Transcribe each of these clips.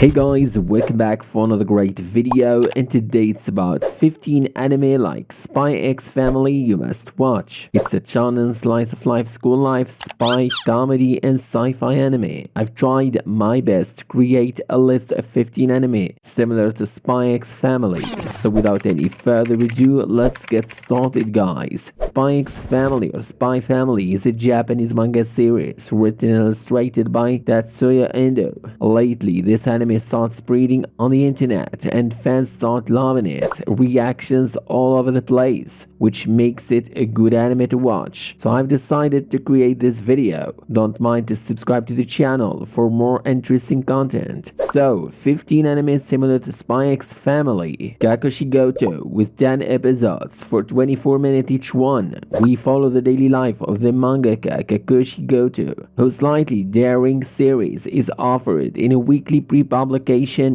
Hey guys, welcome back for another great video, and today it's about 15 anime like Spy X Family you must watch. It's a shonen slice of life, school life, spy, comedy and sci-fi anime. I've tried my best to create a list of 15 anime similar to Spy X Family. So without any further ado, let's get started guys. Spy X Family or Spy Family is a Japanese manga series written and illustrated by Tatsuya Endo. Lately, this anime starts spreading on the internet and fans start loving it. Reactions all over the place, which makes it a good anime to watch. So I've decided to create this video. Don't mind to subscribe to the channel for more interesting content. So 15 anime similar to Spy X Family. Kakushi Goto with 10 episodes for 24 minutes each one. We follow the daily life of the mangaka Kakushi Goto, whose slightly daring series is offered in a weekly pre-publication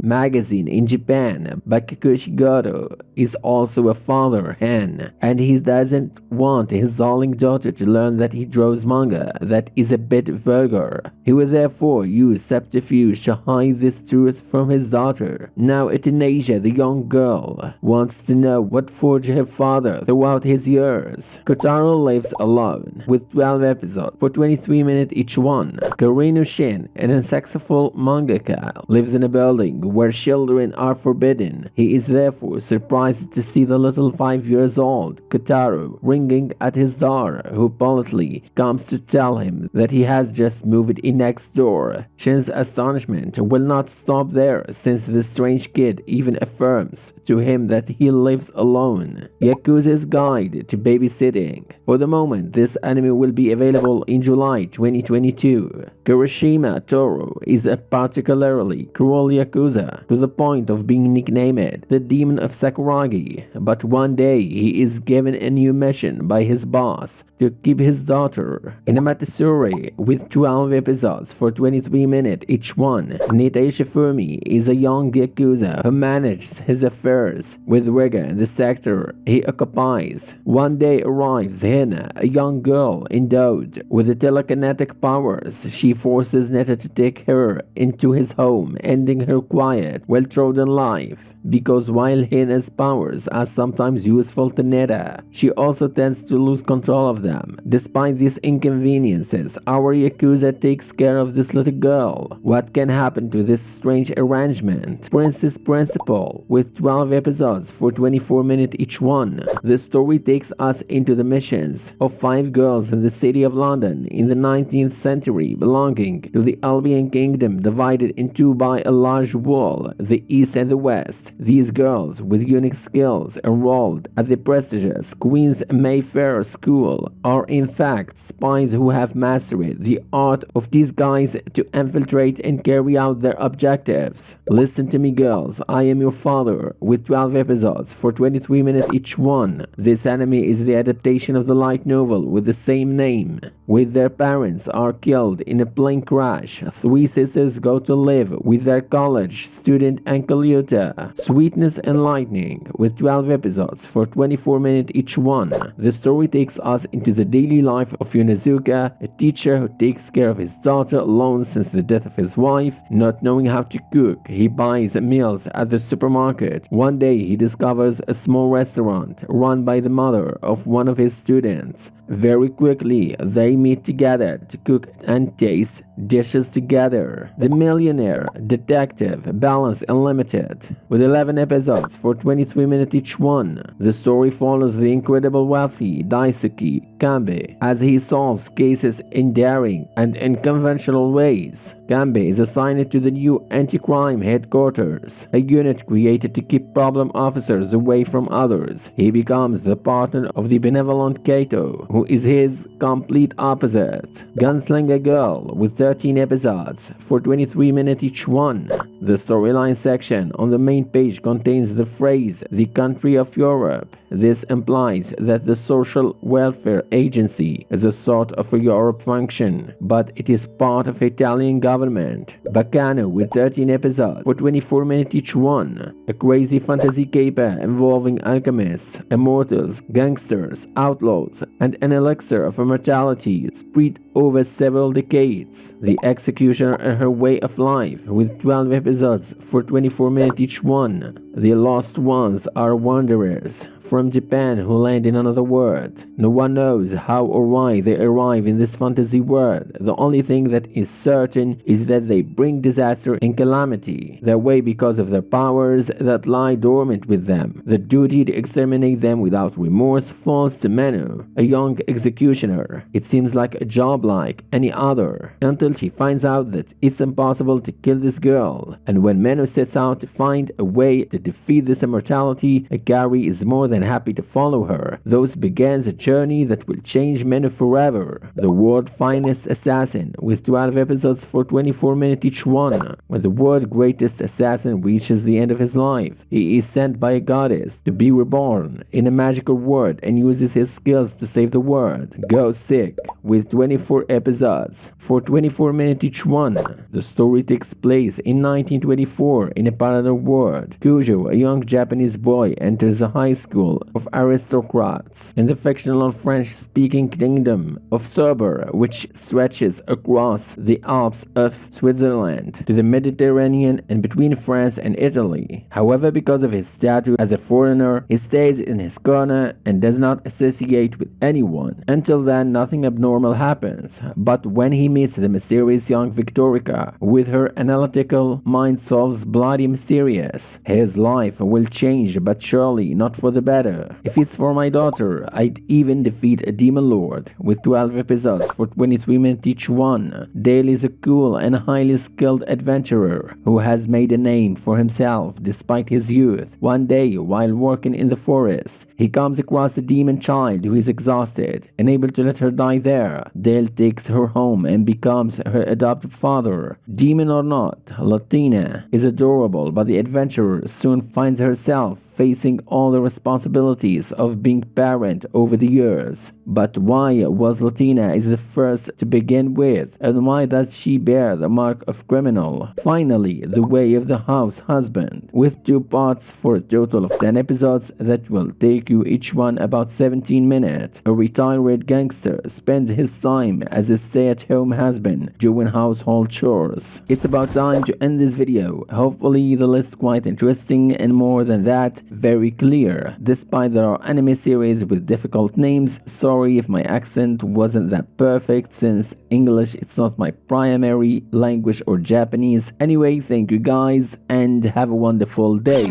magazine in Japan. But Kakushi Goto is also a father hen, and he doesn't want his darling daughter to learn that he draws manga that is a bit vulgar. He will therefore use subterfuge to hide this truth from his daughter. Now Anastasia, the young girl, wants to know what forged her father throughout his years. KOTARO lives alone with 12 episodes for 23 minutes each one. Karino Shin, an unsuccessful mangaka, lives in a building where children are forbidden. He is therefore surprised to see the little 5-year-old KOTARO ringing at his door, who politely comes to tell him that he has just moved in next door. Shin's astonishment will not stop there, since the strange kid even affirms to him that he lives alone. Yakuza's Guide to Babysitting. For the moment, this anime will be available in July 2022. Kirishima Toru is a particularly cruel Yakuza, to the point of being nicknamed the Demon of Sakuragi. But one day he is given a new mission by his boss to keep his daughter. HINAMATSURI with 12 episodes for 23 minutes each one. Nitai Shifumi is a young Yakuza who manages his affairs with rigor in the sector he occupies. One day arrives Hina, a young girl endowed with telekinetic powers. She forces Neta to take her into his home, ending her quiet, well-trodden life. Because while Hina's powers are sometimes useful to Neta, she also tends to lose control of them. Despite these inconveniences, our Yakuza takes care of this little girl. What can happen to this strange arrangement? Princess Principal with 12 episodes for 24 minutes each one. The story takes us into the missions of 5 girls in the city of London in the 19th century, belonging to the Albion Kingdom, divided in two by a large wall, the East and the West. These girls with unique skills enrolled at the prestigious Queen's Mayfair School are in fact spies who have mastered the art of disguise to infiltrate and carry out their objectives. Listen to me girls, I am your father with 12 episodes for 23 minutes each one. This anime is the adaptation of the light novel with the same name. With their parents are killed in a plane crash, 3 sisters go to live with their college student Uncle Yuta. Sweetness and Lightning with 12 episodes for 24 minutes each one. The story takes us into the daily life of Yonezuka, a teacher who takes care of his daughter alone since the death of his wife. Not knowing how to cook, he buys meals at the supermarket. One day he discovers a small restaurant run by the mother of one of his students. Very quickly they meet together to cook and taste dishes together. The Millionaire, Detective, Balance Unlimited with 11 episodes for 23 minutes each one. The story follows the incredible wealthy Daisuke Kanbe as he solves cases in daring and unconventional ways. Kanbe is assigned to the new anti-crime headquarters, a unit created to keep problem officers away from others. He becomes the partner of the benevolent Kato, who is his complete opposite. Gunslinger Girl with 13 episodes for 23 minutes each one. The storyline section on the main page contains the phrase, "the country of Europe." This implies that the social welfare agency is a sort of a Europe function, but it is part of Italian government. BACCANO with 13 episodes for 24 minutes each one. A crazy fantasy caper involving alchemists, immortals, gangsters, outlaws, and an elixir of immortality spread over several decades. The Executioner and Her Way of Life, with 12 episodes for 24 minutes each one. The Lost Ones are wanderers from Japan who land in another world. No one knows how or why they arrive in this fantasy world. The only thing that is certain is that they bring disaster and calamity their way because of their powers that lie dormant with them. The duty to exterminate them without remorse falls to Menu, a young executioner. It seems like a job like any other, until she finds out that it's impossible to kill this girl. And when Menu sets out to find a way to defeat this immortality, Gary is more than happy to follow her. Thus begins a journey that will change Menu forever. The world's finest assassin, with 12 episodes for 24 minutes each one. When the world's greatest assassin reaches the end of his life, he is sent by a goddess to be reborn in a magical world and uses his skills to save the world. GOSICK, with 24 episodes for 24 minutes each one. The story takes place in 1924 in a parallel world. Kujo, a young Japanese boy, enters a high school of aristocrats in the fictional French-speaking kingdom of Sober, which stretches across the Alps of Switzerland to the Mediterranean and between France and Italy. However, because of his status as a foreigner, he stays in his corner and does not associate with anyone. Until then, nothing abnormal happens. But when he meets the mysterious young Victorica, with her analytical mind solves bloody mysterious, his life will change, but surely not for the better. If it's for my daughter, I'd even defeat a demon lord, with 12 episodes for 23 minutes each one. Dale is a cool and highly skilled adventurer who has made a name for himself despite his youth. One day, while working in the forest, he comes across a demon child who is exhausted, unable to let her die there. Dale takes her home and becomes her adoptive father. Demon or not, Latina is adorable, but the adventurer soon finds herself facing all the responsibilities of being parent over the years. But why was Latina is the first to begin with, and why does she bear the mark of criminal? Finally, The Way of the House Husband, with 2 parts for a total of 10 episodes that will take you each one about 17 minutes. A retired gangster spends his time as a stay-at-home husband doing household chores. It's about time to end this video. Hopefully the list quite interesting, and more than that, very clear. Despite there are anime series with difficult names, sorry if my accent wasn't that perfect, since English it's not my primary language, or Japanese. Anyway, thank you guys and have a wonderful day.